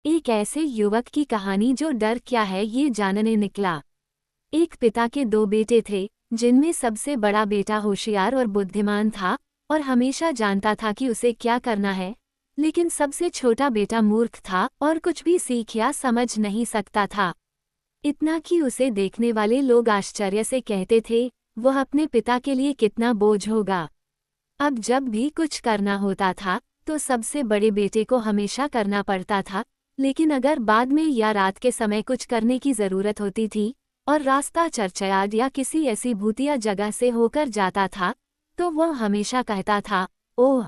एक ऐसे युवक की कहानी जो डर क्या है ये जानने निकला। एक पिता के दो बेटे थे, जिनमें सबसे बड़ा बेटा होशियार और बुद्धिमान था और हमेशा जानता था कि उसे क्या करना है। लेकिन सबसे छोटा बेटा मूर्ख था और कुछ भी सीख या समझ नहीं सकता था। इतना कि उसे देखने वाले लोग आश्चर्य से कहते थे, वह अपने पिता के लिए कितना बोझ होगा। अब जब भी कुछ करना होता था तो सबसे बड़े बेटे को हमेशा करना पड़ता था, लेकिन अगर बाद में या रात के समय कुछ करने की जरूरत होती थी और रास्ता चर्चयार्ड या किसी ऐसी भूतिया जगह से होकर जाता था, तो वह हमेशा कहता था, ओह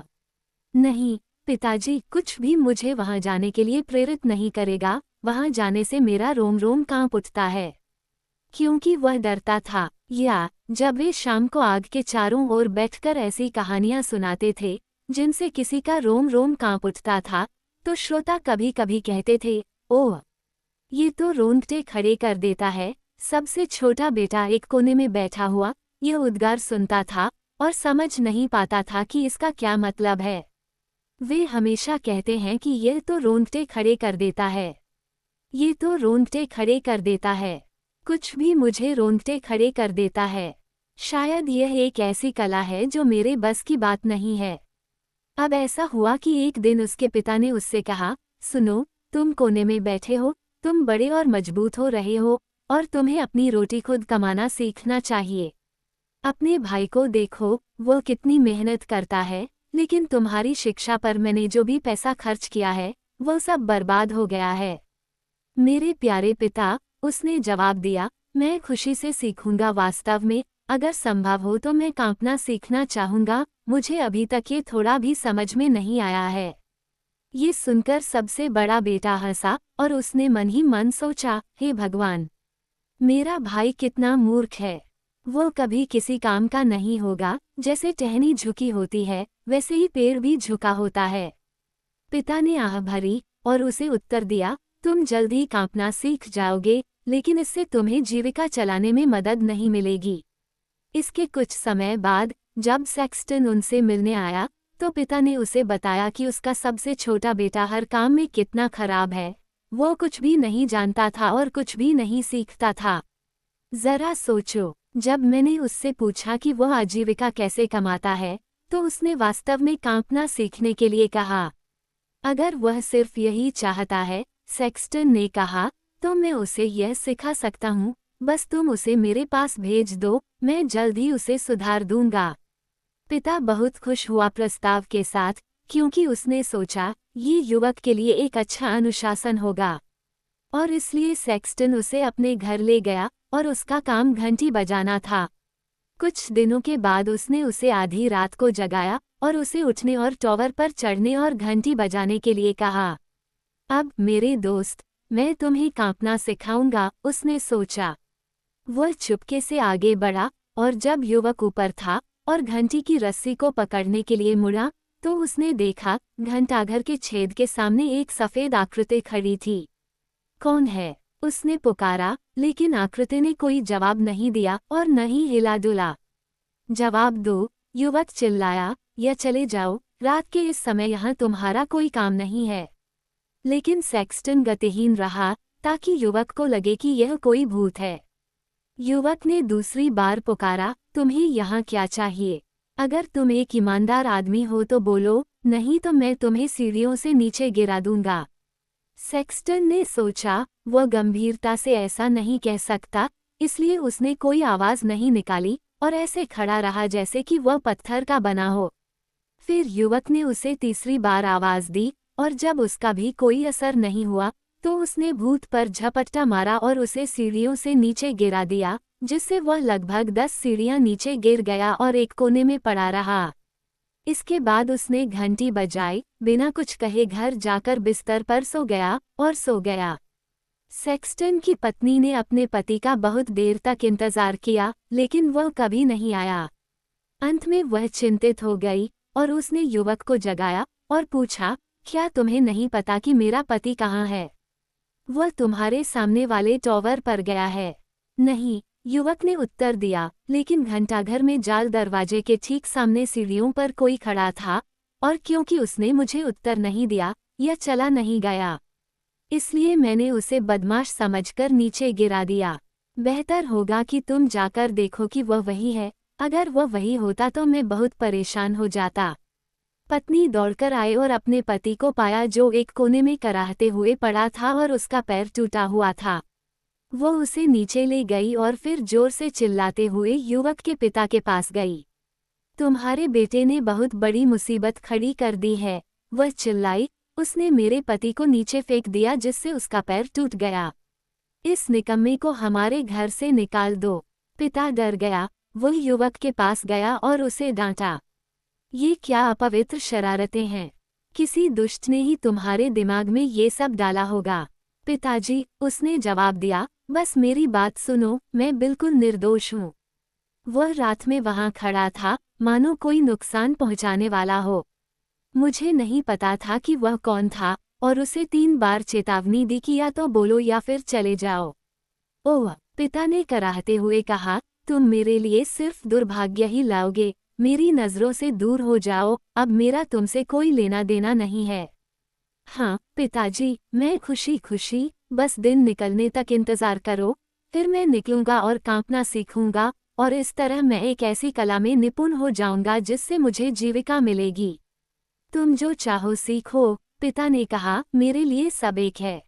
नहीं पिताजी, कुछ भी मुझे वहां जाने के लिए प्रेरित नहीं करेगा। वहां जाने से मेरा रोम रोम कांप उठता है। क्योंकि वह डरता था। या जब वे शाम को आग के चारों ओर बैठकर ऐसी कहानियां सुनाते थे जिनसे किसी का रोम रोम कांप उठता था, तो श्रोता कभी कभी कहते थे, ओह ये तो रोंगटे खड़े कर देता है। सबसे छोटा बेटा एक कोने में बैठा हुआ यह उद्गार सुनता था और समझ नहीं पाता था कि इसका क्या मतलब है। वे हमेशा कहते हैं कि यह तो रोंगटे खड़े कर देता है, ये तो रोंगटे खड़े कर देता है, कुछ भी मुझे रोंगटे खड़े कर देता है। शायद यह एक ऐसी कला है जो मेरे बस की बात नहीं है। अब ऐसा हुआ कि एक दिन उसके पिता ने उससे कहा, सुनो, तुम कोने में बैठे हो, तुम बड़े और मजबूत हो रहे हो और तुम्हें अपनी रोटी खुद कमाना सीखना चाहिए। अपने भाई को देखो, वो कितनी मेहनत करता है, लेकिन तुम्हारी शिक्षा पर मैंने जो भी पैसा खर्च किया है वो सब बर्बाद हो गया है। मेरे प्यारे पिता, उसने जवाब दिया, मैं खुशी से सीखूंगा। वास्तव में अगर संभव हो तो मैं कांपना सीखना चाहूंगा। मुझे अभी तक ये थोड़ा भी समझ में नहीं आया है। ये सुनकर सबसे बड़ा बेटा हंसा और उसने मन ही मन सोचा, हे भगवान, मेरा भाई कितना मूर्ख है। वो कभी किसी काम का नहीं होगा। जैसे टहनी झुकी होती है वैसे ही पेड़ भी झुका होता है। पिता ने आह भरी और उसे उत्तर दिया, तुम जल्द ही कांपना सीख जाओगे, लेकिन इससे तुम्हें जीविका चलाने में मदद नहीं मिलेगी। इसके कुछ समय बाद जब सेक्सटन उनसे मिलने आया तो पिता ने उसे बताया कि उसका सबसे छोटा बेटा हर काम में कितना खराब है। वो कुछ भी नहीं जानता था और कुछ भी नहीं सीखता था। जरा सोचो, जब मैंने उससे पूछा कि वह आजीविका कैसे कमाता है तो उसने वास्तव में कांपना सीखने के लिए कहा। अगर वह सिर्फ यही चाहता है, सेक्सटन ने कहा, तो मैं उसे यह सिखा सकता हूँ। बस तुम उसे मेरे पास भेज दो, मैं जल्द ही उसे सुधार दूंगा। पिता बहुत खुश हुआ प्रस्ताव के साथ, क्योंकि उसने सोचा ये युवक के लिए एक अच्छा अनुशासन होगा। और इसलिए सेक्सटन उसे अपने घर ले गया और उसका काम घंटी बजाना था। कुछ दिनों के बाद उसने उसे आधी रात को जगाया और उसे उठने और टॉवर पर चढ़ने और घंटी बजाने के लिए कहा। अब मेरे दोस्त, मैं तुम्हें कांपना सिखाऊंगा, उसने सोचा। वह चुपके से आगे बढ़ा और जब युवक ऊपर था और घंटी की रस्सी को पकड़ने के लिए मुड़ा तो उसने देखा घंटाघर के छेद के सामने एक सफेद आकृति खड़ी थी। कौन है? उसने पुकारा, लेकिन आकृति ने कोई जवाब नहीं दिया और न ही हिला डुला। जवाब दो, युवक चिल्लाया, या चले जाओ, रात के इस समय यहाँ तुम्हारा कोई काम नहीं है। लेकिन सेक्सटन गतिहीन रहा ताकि युवक को लगे कि यह कोई भूत है। युवक ने दूसरी बार पुकारा, तुम्हें यहाँ क्या चाहिए? अगर तुम एक ईमानदार आदमी हो तो बोलो, नहीं तो मैं तुम्हें सीढ़ियों से नीचे गिरा दूंगा। सेक्सटन ने सोचा, वह गंभीरता से ऐसा नहीं कह सकता, इसलिए उसने कोई आवाज नहीं निकाली और ऐसे खड़ा रहा जैसे कि वह पत्थर का बना हो। फिर युवक ने उसे तीसरी बार आवाज दी और जब उसका भी कोई असर नहीं हुआ तो उसने भूत पर झपट्टा मारा और उसे सीढ़ियों से नीचे गिरा दिया, जिससे वह लगभग 10 सीढ़ियां नीचे गिर गया और एक कोने में पड़ा रहा। इसके बाद उसने घंटी बजाई, बिना कुछ कहे घर जाकर बिस्तर पर सो गया और सो गया। सेक्सटन की पत्नी ने अपने पति का बहुत देर तक इंतजार किया, लेकिन वह कभी नहीं आया। अंत में वह चिंतित हो गई और उसने युवक को जगाया और पूछा, क्या तुम्हें नहीं पता कि मेरा पति कहाँ है? वह तुम्हारे सामने वाले टॉवर पर गया है। नहीं, युवक ने उत्तर दिया, लेकिन घंटाघर में जाल दरवाजे के ठीक सामने सीढ़ियों पर कोई खड़ा था और क्योंकि उसने मुझे उत्तर नहीं दिया, यह चला नहीं गया। इसलिए मैंने उसे बदमाश समझकर नीचे गिरा दिया। बेहतर होगा कि तुम जाकर देखो कि वह वही है। अगर वह वही होता तो मैं बहुत परेशान हो जाता। पत्नी दौड़कर आए और अपने पति को पाया जो एक कोने में कराहते हुए पड़ा था और उसका पैर टूटा हुआ था। वो उसे नीचे ले गई और फिर जोर से चिल्लाते हुए युवक के पिता के पास गई। तुम्हारे बेटे ने बहुत बड़ी मुसीबत खड़ी कर दी है, वह चिल्लाई। उसने मेरे पति को नीचे फेंक दिया जिससे उसका पैर टूट गया। इस निकम्मे को हमारे घर से निकाल दो। पिता डर गया। वह युवक के पास गया और उसे डांटा। ये क्या अपवित्र शरारतें हैं? किसी दुष्ट ने ही तुम्हारे दिमाग में ये सब डाला होगा। पिताजी, उसने जवाब दिया, बस मेरी बात सुनो, मैं बिल्कुल निर्दोष हूँ। वह रात में वहाँ खड़ा था, मानो कोई नुकसान पहुँचाने वाला हो। मुझे नहीं पता था कि वह कौन था, और उसे 3 बार चेतावनी दी कि या तो बोलो या फिर चले जाओ। ओह, पिता ने कराहते हुए कहा, तुम मेरे लिए सिर्फ दुर्भाग्य ही लाओगे। मेरी नज़रों से दूर हो जाओ, अब मेरा तुमसे कोई लेना देना नहीं है। हाँ पिताजी, मैं खुशी खुशी, बस दिन निकलने तक इंतज़ार करो, फिर मैं निकलूंगा और कांपना सीखूंगा, और इस तरह मैं एक ऐसी कला में निपुण हो जाऊंगा जिससे मुझे जीविका मिलेगी। तुम जो चाहो सीखो, पिता ने कहा, मेरे लिए सब एक है।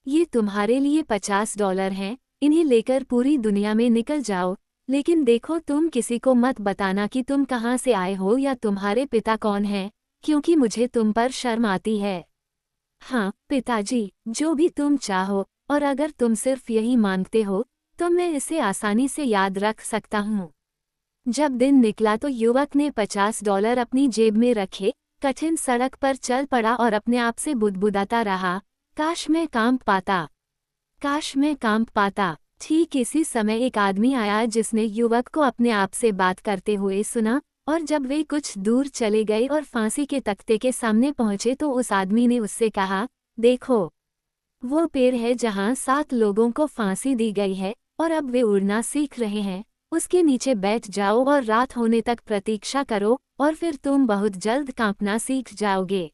ये तुम्हारे लिए $50 हैं, इन्हें लेकर पूरी दुनिया में निकल जाओ, लेकिन देखो तुम किसी को मत बताना कि तुम कहाँ से आए हो या तुम्हारे पिता कौन हैं, क्योंकि मुझे तुम पर शर्म आती है। हाँ पिताजी, जो भी तुम चाहो, और अगर तुम सिर्फ यही मांगते हो, तो मैं इसे आसानी से याद रख सकता हूँ। जब दिन निकला तो युवक ने $50 अपनी जेब में रखे, कठिन सड़क पर चल पड़ा और अपने आप से बुदबुदाता रहा, काश मैं कांप पाता, काश मैं कांप पाता। ठीक इसी समय एक आदमी आया जिसने युवक को अपने आप से बात करते हुए सुना, और जब वे कुछ दूर चले गए और फांसी के तख्ते के सामने पहुंचे तो उस आदमी ने उससे कहा, देखो, वो पेड़ है जहां 7 लोगों को फांसी दी गई है, और अब वे उड़ना सीख रहे हैं। उसके नीचे बैठ जाओ और रात होने तक प्रतीक्षा करो, और फिर तुम बहुत जल्द कांपना सीख जाओगे।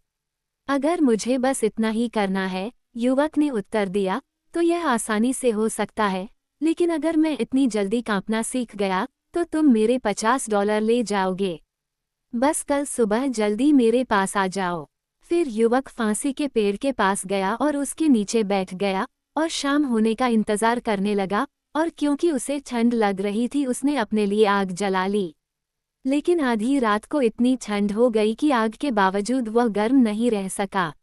अगर मुझे बस इतना ही करना है, युवक ने उत्तर दिया, तो यह आसानी से हो सकता है, लेकिन अगर मैं इतनी जल्दी कांपना सीख गया, तो तुम मेरे $50 ले जाओगे। बस कल सुबह जल्दी मेरे पास आ जाओ। फिर युवक फांसी के पेड़ के पास गया और उसके नीचे बैठ गया, और शाम होने का इंतजार करने लगा, और क्योंकि उसे ठंड लग रही थी उसने अपने लिए आग जला ली। लेकिन आधी रात को इतनी ठंड हो गई कि आग के बावजूद वह गर्म नहीं रह सका,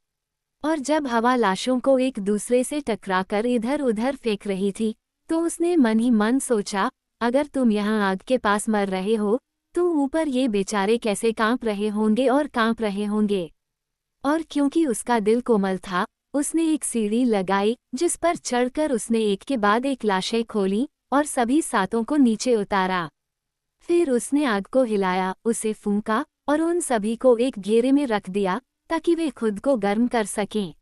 और जब हवा लाशों को एक दूसरे से टकराकर इधर उधर फेंक रही थी, तो उसने मन ही मन सोचा, अगर तुम यहाँ आग के पास मर रहे हो, तो ऊपर ये बेचारे कैसे कांप रहे होंगे और कांप रहे होंगे। और क्योंकि उसका दिल कोमल था, उसने एक सीढ़ी लगाई जिस पर चढ़कर उसने एक के बाद एक लाशें खोली और सभी 7 को नीचे उतारा। फिर उसने आग को हिलाया, उसे फूंका और उन सभी को एक घेरे में रख दिया ताकि वे खुद को गर्म कर सकें।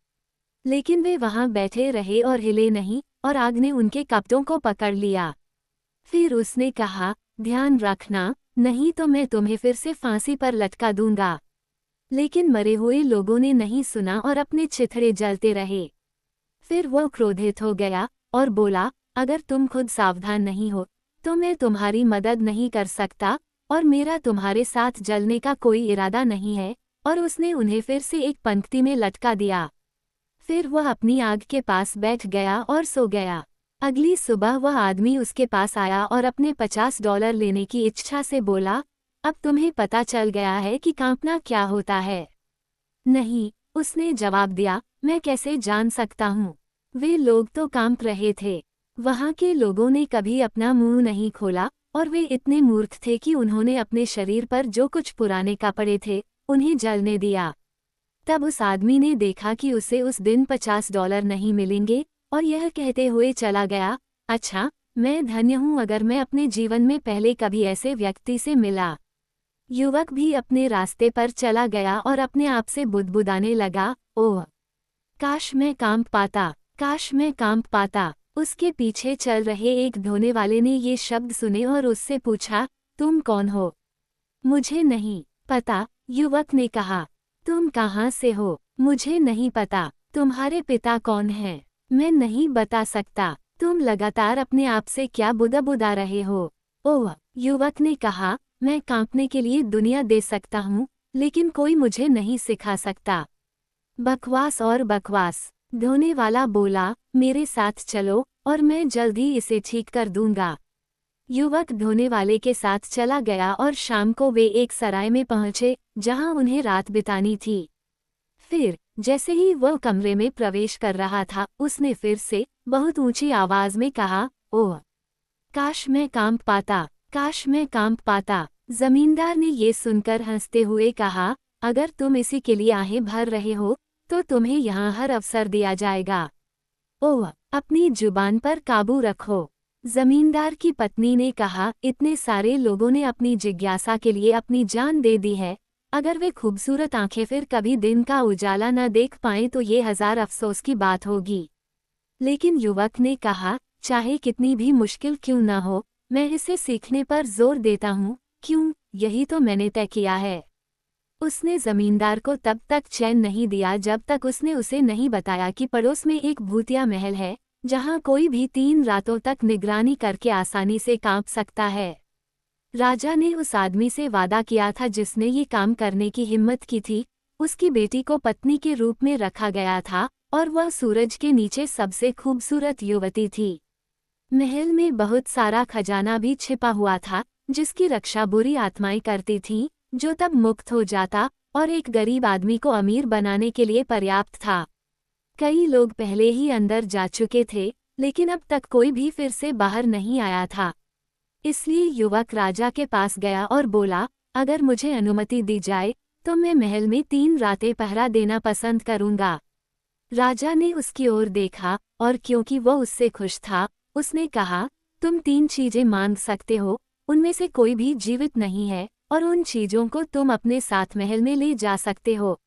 लेकिन वे वहां बैठे रहे और हिले नहीं, और आग ने उनके कपड़ों को पकड़ लिया। फिर उसने कहा, ध्यान रखना, नहीं तो मैं तुम्हें फिर से फांसी पर लटका दूंगा। लेकिन मरे हुए लोगों ने नहीं सुना और अपने चिथड़े जलते रहे। फिर वह क्रोधित हो गया और बोला, अगर तुम खुद सावधान नहीं हो, तो मैं तुम्हारी मदद नहीं कर सकता, और मेरा तुम्हारे साथ जलने का कोई इरादा नहीं है, और उसने उन्हें फिर से एक पंक्ति में लटका दिया। फिर वह अपनी आग के पास बैठ गया और सो गया। अगली सुबह वह आदमी उसके पास आया और अपने $50 लेने की इच्छा से बोला, अब तुम्हें पता चल गया है कि कांपना क्या होता है। नहीं, उसने जवाब दिया, मैं कैसे जान सकता हूँ। वे लोग तो कांप रहे थे। वहाँ के लोगों ने कभी अपना मुंह नहीं खोला, और वे इतने मूर्ख थे कि उन्होंने अपने शरीर पर जो कुछ पुराने कपड़े थे, उन्हें जलने दिया। तब उस आदमी ने देखा कि उसे उस दिन $50 नहीं मिलेंगे, और यह कहते हुए चला गया, अच्छा, मैं धन्य हूँ अगर मैं अपने जीवन में पहले कभी ऐसे व्यक्ति से मिला। युवक भी अपने रास्ते पर चला गया और अपने आप से बुदबुदाने लगा, ओह, काश मैं कांप पाता, काश मैं कांप पाता। उसके पीछे चल रहे एक ढोने वाले ने ये शब्द सुने और उससे पूछा, तुम कौन हो? मुझे नहीं पता, युवक ने कहा। तुम कहाँ से हो? मुझे नहीं पता। तुम्हारे पिता कौन हैं? मैं नहीं बता सकता। तुम लगातार अपने आप से क्या बुदा रहे हो? ओह, युवक ने कहा, मैं कांपने के लिए दुनिया दे सकता हूँ, लेकिन कोई मुझे नहीं सिखा सकता। बकवास और बकवास। धोने वाला बोला, मेरे साथ चलो और मैं जल्द ही इसे ठीक कर दूंगा। युवक धोने वाले के साथ चला गया और शाम को वे एक सराय में पहुंचे जहां उन्हें रात बितानी थी। फिर जैसे ही वह कमरे में प्रवेश कर रहा था, उसने फिर से बहुत ऊंची आवाज में कहा, ओह, काश मैं कांप पाता, काश मैं कांप पाता। जमींदार ने ये सुनकर हंसते हुए कहा, अगर तुम इसी के लिए आहें भर रहे हो तो तुम्हें यहाँ हर अवसर दिया जाएगा। ओह, अपनी जुबान पर काबू रखो। जमींदार की पत्नी ने कहा, इतने सारे लोगों ने अपनी जिज्ञासा के लिए अपनी जान दे दी है, अगर वे खूबसूरत आंखें फिर कभी दिन का उजाला न देख पाएं तो ये 1000 अफसोस की बात होगी। लेकिन युवक ने कहा, चाहे कितनी भी मुश्किल क्यों न हो, मैं इसे सीखने पर जोर देता हूँ, क्यों, यही तो मैंने तय किया है। उसने जमींदार को तब तक चैन नहीं दिया जब तक उसने उसे नहीं बताया कि पड़ोस में एक भूतिया महल है, जहां कोई भी 3 रातों तक निगरानी करके आसानी से कांप सकता है। राजा ने उस आदमी से वादा किया था जिसने ये काम करने की हिम्मत की थी, उसकी बेटी को पत्नी के रूप में रखा गया था और वह सूरज के नीचे सबसे खूबसूरत युवती थी। महल में बहुत सारा खजाना भी छिपा हुआ था, जिसकी रक्षा बुरी आत्माएं करती थीं, जो तब मुक्त हो जाता और एक गरीब आदमी को अमीर बनाने के लिए पर्याप्त था। कई लोग पहले ही अंदर जा चुके थे, लेकिन अब तक कोई भी फिर से बाहर नहीं आया था। इसलिए युवक राजा के पास गया और बोला, अगर मुझे अनुमति दी जाए तो मैं महल में 3 रातें पहरा देना पसंद करूंगा। राजा ने उसकी ओर देखा और क्योंकि वह उससे खुश था, उसने कहा, तुम 3 चीजें मांग सकते हो, उनमें से कोई भी जीवित नहीं है और उन चीजों को तुम अपने साथ महल में ले जा सकते हो।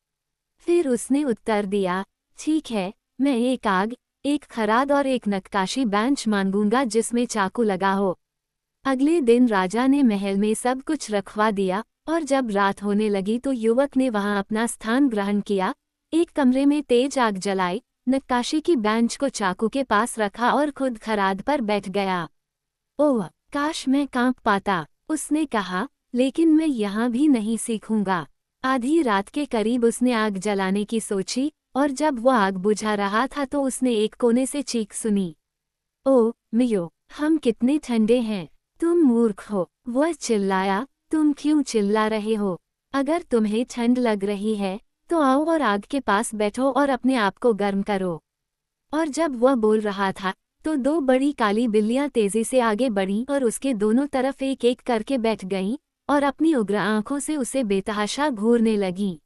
फिर उसने उत्तर दिया, ठीक है, मैं एक आग, एक खराद और एक नक्काशी बेंच मांगूंगा जिसमें चाकू लगा हो। अगले दिन राजा ने महल में सब कुछ रखवा दिया और जब रात होने लगी तो युवक ने वहां अपना स्थान ग्रहण किया, एक कमरे में तेज आग जलाई, नक्काशी की बेंच को चाकू के पास रखा और खुद खराद पर बैठ गया। ओह, काश मैं कांप पाता, उसने कहा, लेकिन मैं यहाँ भी नहीं सीखूंगा। आधी रात के करीब उसने आग जलाने की सोची और जब वह आग बुझा रहा था तो उसने एक कोने से चीख सुनी, ओह मियो, हम कितने ठंडे हैं, तुम मूर्ख हो। वह चिल्लाया, तुम क्यों चिल्ला रहे हो? अगर तुम्हें ठंड लग रही है तो आओ और आग के पास बैठो और अपने आप को गर्म करो। और जब वह बोल रहा था तो 2 बड़ी काली बिल्लियां तेजी से आगे बढ़ीं और उसके दोनों तरफ एक एक करके बैठ गईं और अपनी उग्र आंखों से उसे बेतहाशा घूरने लगीं।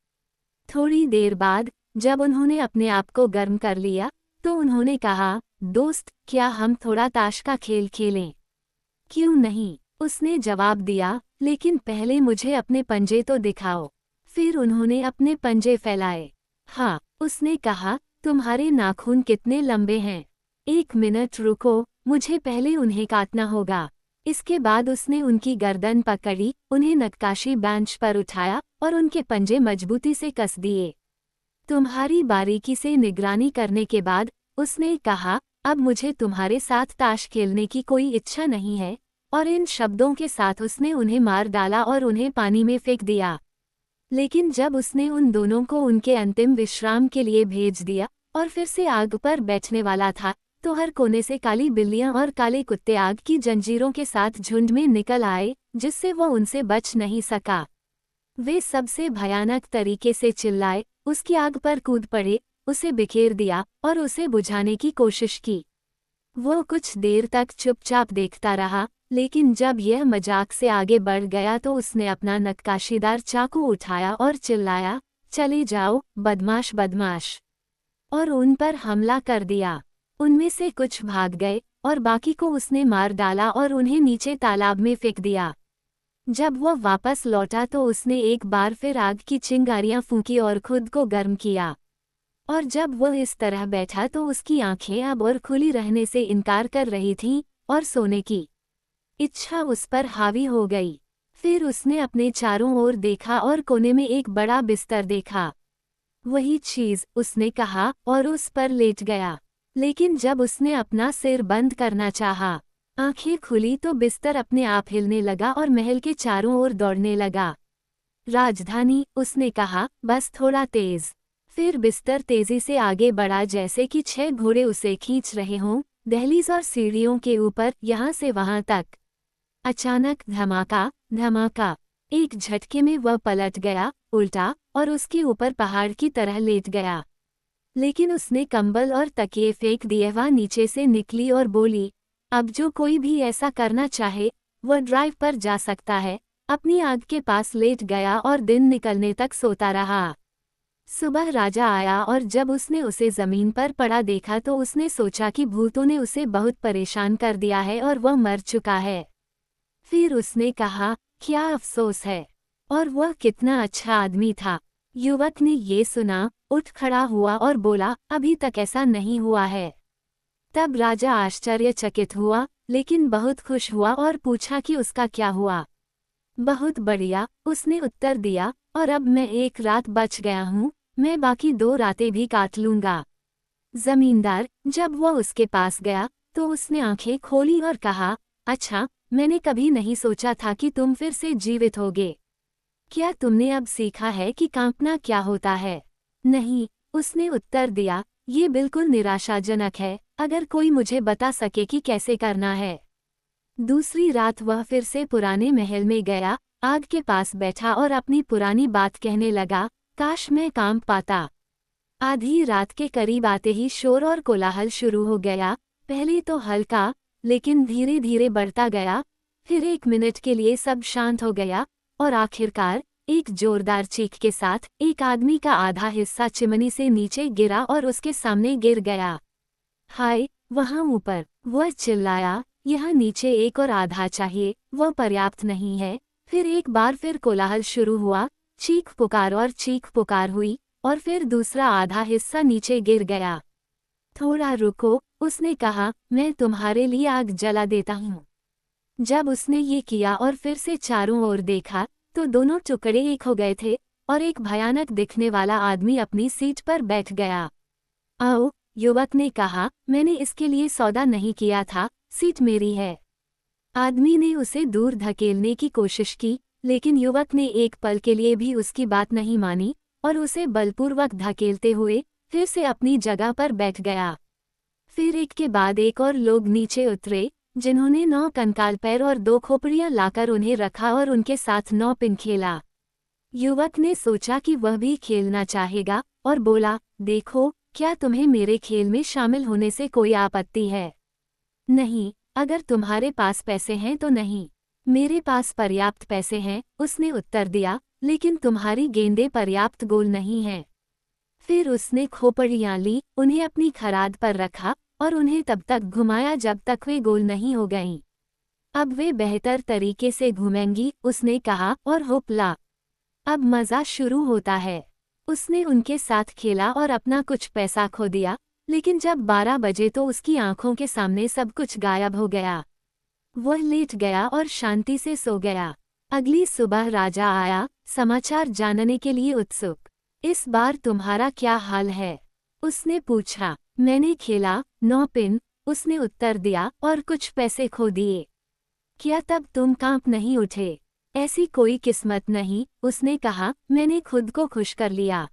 थोड़ी देर बाद जब उन्होंने अपने आप को गर्म कर लिया तो उन्होंने कहा, दोस्त, क्या हम थोड़ा ताश का खेल खेलें? क्यों नहीं, उसने जवाब दिया, लेकिन पहले मुझे अपने पंजे तो दिखाओ। फिर उन्होंने अपने पंजे फैलाए। हाँ, उसने कहा, तुम्हारे नाखून कितने लंबे हैं? 1 मिनट रुको, मुझे पहले उन्हें काटना होगा। इसके बाद उसने उनकी गर्दन पकड़ी, उन्हें नक्काशी बेंच पर उठाया और उनके पंजे मजबूती से कस दिए। तुम्हारी बारीकी से निगरानी करने के बाद उसने कहा, अब मुझे तुम्हारे साथ ताश खेलने की कोई इच्छा नहीं है, और इन शब्दों के साथ उसने उन्हें मार डाला और उन्हें पानी में फेंक दिया। लेकिन जब उसने उन दोनों को उनके अंतिम विश्राम के लिए भेज दिया और फिर से आग पर बैठने वाला था, तो हर कोने से काली बिल्लियां और काले कुत्ते आग की जंजीरों के साथ झुंड में निकल आए, जिससे वह उनसे बच नहीं सका। वे सबसे भयानक तरीके से चिल्लाए, उसकी आग पर कूद पड़े, उसे बिखेर दिया और उसे बुझाने की कोशिश की। वो कुछ देर तक चुपचाप देखता रहा, लेकिन जब यह मजाक से आगे बढ़ गया तो उसने अपना नक्काशीदार चाकू उठाया और चिल्लाया, चले जाओ, बदमाश बदमाश, और उन पर हमला कर दिया। उनमें से कुछ भाग गए और बाकी को उसने मार डाला और उन्हें नीचे तालाब में फेंक दिया। जब वह वापस लौटा तो उसने एक बार फिर आग की चिंगारियां फूंकी और खुद को गर्म किया। और जब वह इस तरह बैठा तो उसकी आंखें अब और खुली रहने से इनकार कर रही थीं और सोने की इच्छा उस पर हावी हो गई। फिर उसने अपने चारों ओर देखा और कोने में एक बड़ा बिस्तर देखा। वही चीज, उसने कहा और उस पर लेट गया। लेकिन जब उसने अपना सिर बंद करना चाहा, आंखें खुली तो बिस्तर अपने आप हिलने लगा और महल के चारों ओर दौड़ने लगा। राजधानी, उसने कहा, बस थोड़ा तेज। फिर बिस्तर तेजी से आगे बढ़ा जैसे कि 6 घोड़े उसे खींच रहे हों, दहलीज और सीढ़ियों के ऊपर, यहाँ से वहां तक। अचानक धमाका, धमाका। एक झटके में वह पलट गया, उल्टा, और उसके ऊपर पहाड़ की तरह लेट गया। लेकिन उसने कंबल और तकिए फेंक दिए। वह नीचे से निकली और बोली, अब जो कोई भी ऐसा करना चाहे, वह ड्राइव पर जा सकता है। अपनी आग के पास लेट गया और दिन निकलने तक सोता रहा। सुबह राजा आया और जब उसने उसे जमीन पर पड़ा देखा तो उसने सोचा कि भूतों ने उसे बहुत परेशान कर दिया है और वह मर चुका है। फिर उसने कहा, क्या अफसोस है, और वह कितना अच्छा आदमी था। युवक ने ये सुना, उठ खड़ा हुआ और बोला, अभी तक ऐसा नहीं हुआ है। तब राजा आश्चर्यचकित हुआ, लेकिन बहुत खुश हुआ और पूछा कि उसका क्या हुआ। बहुत बढ़िया, उसने उत्तर दिया, और अब मैं एक रात बच गया हूँ, मैं बाकी 2 रातें भी काट लूंगा। जमींदार, जब वह उसके पास गया तो उसने आंखें खोली और कहा, अच्छा, मैंने कभी नहीं सोचा था कि तुम फिर से जीवित होगे। क्या तुमने अब सीखा है कि कांपना क्या होता है? नहीं, उसने उत्तर दिया, ये बिल्कुल निराशाजनक है। अगर कोई मुझे बता सके कि कैसे करना है। दूसरी रात वह फिर से पुराने महल में गया, आग के पास बैठा और अपनी पुरानी बात कहने लगा, काश मैं कांप पाता। आधी रात के करीब आते ही शोर और कोलाहल शुरू हो गया। पहले तो हल्का, लेकिन धीरे धीरे बढ़ता गया। फिर 1 मिनट के लिए सब शांत हो गया, और आखिरकार एक जोरदार चीख के साथ एक आदमी का आधा हिस्सा चिमनी से नीचे गिरा और उसके सामने गिर गया। हाय, वहां ऊपर, वह चिल्लाया, यहाँ नीचे एक और आधा चाहिए, वह पर्याप्त नहीं है। फिर एक बार फिर कोलाहल शुरू हुआ, चीख पुकार और चीख पुकार हुई, और फिर दूसरा आधा हिस्सा नीचे गिर गया। थोड़ा रुको, उसने कहा, मैं तुम्हारे लिए आग जला देता हूँ। जब उसने ये किया और फिर से चारों ओर देखा, तो दोनों टुकड़े एक हो गए थे, और एक भयानक दिखने वाला आदमी अपनी सीट पर बैठ गया। आओ, युवक ने कहा, मैंने इसके लिए सौदा नहीं किया था, सीट मेरी है। आदमी ने उसे दूर धकेलने की कोशिश की, लेकिन युवक ने एक पल के लिए भी उसकी बात नहीं मानी, और उसे बलपूर्वक धकेलते हुए फिर से अपनी जगह पर बैठ गया। फिर एक के बाद एक और लोग नीचे उतरे, जिन्होंने 9 कंकाल पैर और 2 खोपड़ियां लाकर उन्हें रखा और उनके साथ 9 पिन खेला। युवक ने सोचा कि वह भी खेलना चाहेगा, और बोला, देखो, क्या तुम्हें मेरे खेल में शामिल होने से कोई आपत्ति है? नहीं, अगर तुम्हारे पास पैसे हैं तो नहीं। मेरे पास पर्याप्त पैसे हैं, उसने उत्तर दिया, लेकिन तुम्हारी गेंदें पर्याप्त गोल नहीं हैं। फिर उसने खोपड़ियां ली, उन्हें अपनी खराद पर रखा, और उन्हें तब तक घुमाया जब तक वे गोल नहीं हो गईं। अब वे बेहतर तरीके से घूमेंगी, उसने कहा, और होपला, अब मज़ा शुरू होता है। उसने उनके साथ खेला और अपना कुछ पैसा खो दिया, लेकिन जब 12 बजे तो उसकी आंखों के सामने सब कुछ गायब हो गया। वह लेट गया और शांति से सो गया। अगली सुबह राजा आया, समाचार जानने के लिए उत्सुक। इस बार तुम्हारा क्या हाल है? उसने पूछा। मैंने खेला, 9 पिन, उसने उत्तर दिया, और कुछ पैसे खो दिए। क्या तब तुम कांप नहीं उठे? ऐसी कोई किस्मत नहीं, उसने कहा, मैंने खुद को खुश कर लिया।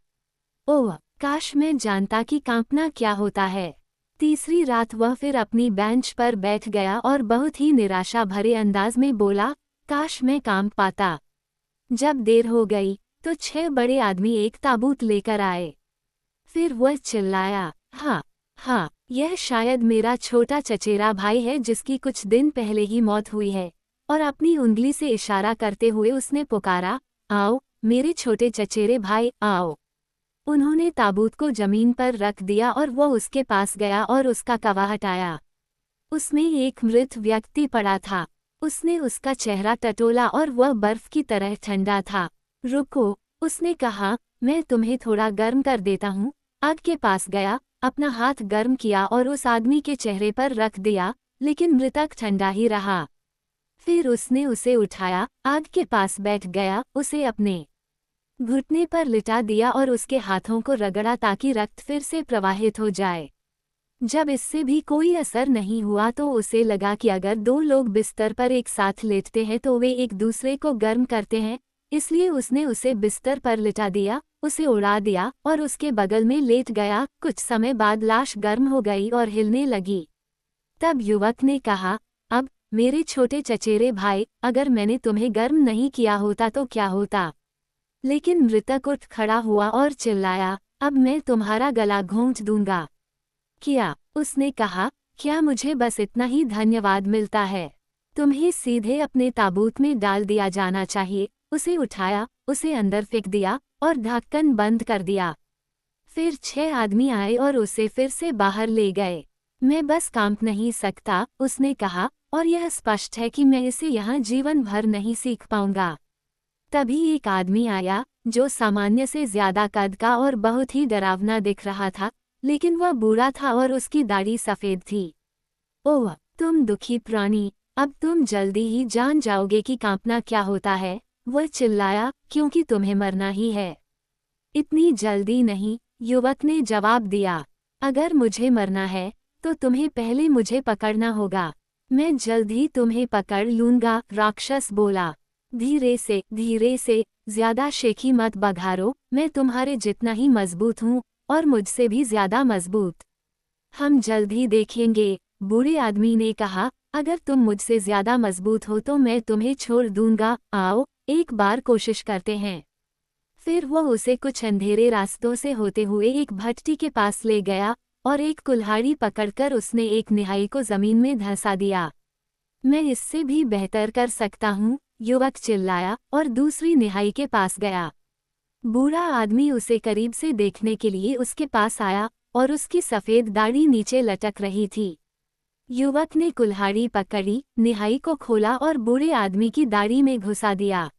ओह, काश मैं जानता कि कांपना क्या होता है। तीसरी रात वह फिर अपनी बेंच पर बैठ गया और बहुत ही निराशा भरे अंदाज में बोला, काश मैं कांप पाता। जब देर हो गई तो 6 बड़े आदमी एक ताबूत लेकर आए। फिर वह चिल्लाया, हाँ हाँ, यह शायद मेरा छोटा चचेरा भाई है जिसकी कुछ दिन पहले ही मौत हुई है। और अपनी उंगली से इशारा करते हुए उसने पुकारा, आओ मेरे छोटे चचेरे भाई, आओ। उन्होंने ताबूत को जमीन पर रख दिया और वह उसके पास गया और उसका कवा हटाया। उसमें एक मृत व्यक्ति पड़ा था। उसने उसका चेहरा टटोला और वह बर्फ की तरह ठंडा था। रुको, उसने कहा, मैं तुम्हें थोड़ा गर्म कर देता हूँ। आग के पास गया, अपना हाथ गर्म किया और उस आदमी के चेहरे पर रख दिया, लेकिन मृतक ठंडा ही रहा। फिर उसने उसे उठाया, आग के पास बैठ गया, उसे अपने घुटने पर लिटा दिया और उसके हाथों को रगड़ा ताकि रक्त फिर से प्रवाहित हो जाए। जब इससे भी कोई असर नहीं हुआ तो उसे लगा कि अगर दो लोग बिस्तर पर एक साथ लेटते हैं तो वे एक दूसरे को गर्म करते हैं, इसलिए उसने उसे बिस्तर पर लिटा दिया, उसे उड़ा दिया और उसके बगल में लेट गया। कुछ समय बाद लाश गर्म हो गई और हिलने लगी। तब युवक ने कहा, अब मेरे छोटे चचेरे भाई, अगर मैंने तुम्हें गर्म नहीं किया होता तो क्या होता? लेकिन मृतक उठ खड़ा हुआ और चिल्लाया, अब मैं तुम्हारा गला घोंट दूंगा। क्या? उसने कहा, क्या मुझे बस इतना ही धन्यवाद मिलता है? तुम्हें सीधे अपने ताबूत में डाल दिया जाना चाहिए। उसे उठाया, उसे अंदर फेंक दिया और ढक्कन बंद कर दिया। फिर 6 आदमी आए और उसे फिर से बाहर ले गए। मैं बस कांप नहीं सकता, उसने कहा, और यह स्पष्ट है कि मैं इसे यहाँ जीवन भर नहीं सीख पाऊंगा। तभी एक आदमी आया, जो सामान्य से ज्यादा कद का और बहुत ही डरावना दिख रहा था, लेकिन वह बूढ़ा था और उसकी दाढ़ी सफ़ेद थी। ओह, तुम दुखी प्राणी, अब तुम जल्दी ही जान जाओगे कि कांपना क्या होता है, वह चिल्लाया, क्योंकि तुम्हें मरना ही है। इतनी जल्दी नहीं, युवक ने जवाब दिया। अगर मुझे मरना है, तो तुम्हें पहले मुझे पकड़ना होगा। मैं जल्द ही तुम्हें पकड़ लूंगा, राक्षस बोला। धीरे से, ज्यादा शेखी मत बघारो, मैं तुम्हारे जितना ही मजबूत हूँ, और मुझसे भी ज्यादा मजबूत। हम जल्द ही देखेंगे, बूढ़े आदमी ने कहा, अगर तुम मुझसे ज्यादा मजबूत हो तो मैं तुम्हें छोड़ दूंगा। आओ, एक बार कोशिश करते हैं। फिर वह उसे कुछ अंधेरे रास्तों से होते हुए एक भट्टी के पास ले गया और एक कुल्हाड़ी पकड़कर उसने एक निहाई को जमीन में धंसा दिया। मैं इससे भी बेहतर कर सकता हूँ, युवक चिल्लाया और दूसरी निहाई के पास गया। बूढ़ा आदमी उसे करीब से देखने के लिए उसके पास आया और उसकी सफ़ेद दाढ़ी नीचे लटक रही थी। युवक ने कुल्हाड़ी पकड़ी, निहाई को खोला और बूढ़े आदमी की दाढ़ी में घुसा दिया।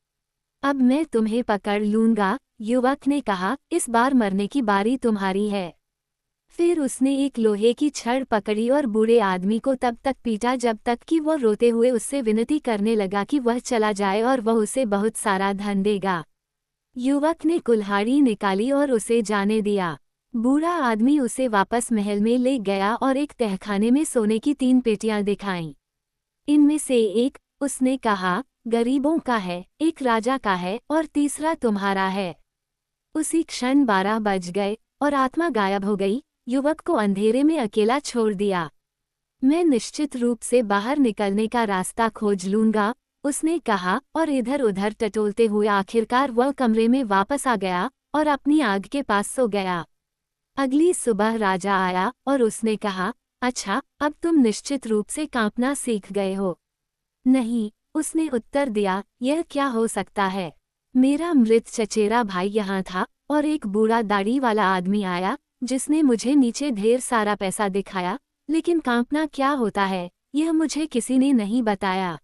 अब मैं तुम्हें पकड़ लूंगा, युवक ने कहा, इस बार मरने की बारी तुम्हारी है। फिर उसने एक लोहे की छड़ पकड़ी और बूढ़े आदमी को तब तक पीटा जब तक कि वह रोते हुए उससे विनती करने लगा कि वह चला जाए और वह उसे बहुत सारा धन देगा। युवक ने कुल्हाड़ी निकाली और उसे जाने दिया। बूढ़ा आदमी उसे वापस महल में ले गया और एक तहखाने में सोने की 3 पेटियां दिखाईं। इनमें से एक, उसने कहा, गरीबों का है, एक राजा का है और तीसरा तुम्हारा है। उसी क्षण 12 बज गए और आत्मा गायब हो गई। युवक को अंधेरे में अकेला छोड़ दिया। मैं निश्चित रूप से बाहर निकलने का रास्ता खोज लूंगा, उसने कहा और इधर उधर टटोलते हुए आखिरकार वह कमरे में वापस आ गया और अपनी आग के पास सो गया। अगली सुबह राजा आया और उसने कहा, अच्छा, अब तुम निश्चित रूप से कांपना सीख गए हो। नहीं, उसने उत्तर दिया, यह क्या हो सकता है? मेरा मृत चचेरा भाई यहाँ था और एक बूढ़ा दाढ़ी वाला आदमी आया जिसने मुझे नीचे ढेर सारा पैसा दिखाया, लेकिन कांपना क्या होता है, यह मुझे किसी ने नहीं बताया।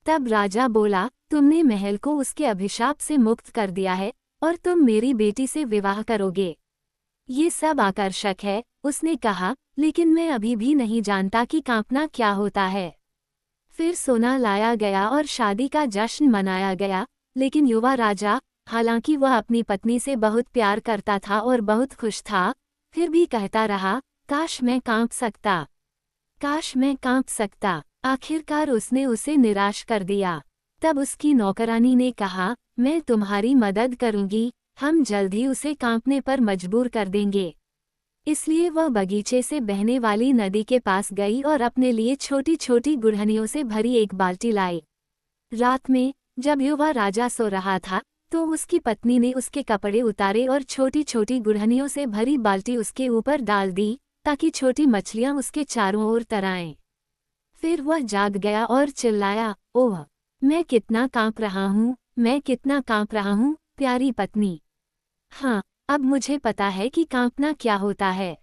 तब राजा बोला, तुमने महल को उसके अभिशाप से मुक्त कर दिया है और तुम मेरी बेटी से विवाह करोगे। ये सब आकर्षक है, उसने कहा, लेकिन मैं अभी भी नहीं जानता कि कांपना क्या होता है। फिर सोना लाया गया और शादी का जश्न मनाया गया, लेकिन युवा राजा, हालांकि वह अपनी पत्नी से बहुत प्यार करता था और बहुत खुश था, फिर भी कहता रहा, काश मैं कांप सकता, काश मैं कांप सकता। आखिरकार उसने उसे निराश कर दिया। तब उसकी नौकरानी ने कहा, मैं तुम्हारी मदद करूंगी, हम जल्द ही उसे कांपने पर मजबूर कर देंगे। इसलिए वह बगीचे से बहने वाली नदी के पास गई और अपने लिए छोटी छोटी गुड़हनियों से भरी एक बाल्टी लाई। रात में, जब युवा राजा सो रहा था, तो उसकी पत्नी ने उसके कपड़े उतारे और छोटी छोटी गुड़हनियों से भरी बाल्टी उसके ऊपर डाल दी, ताकि छोटी मछलियां उसके चारों ओर तराएं। फिर वह जाग गया और चिल्लाया, ओह, मैं कितना कांप रहा हूँ, मैं कितना कांप रहा हूँ, प्यारी पत्नी। हाँ, अब मुझे पता है कि कांपना क्या होता है।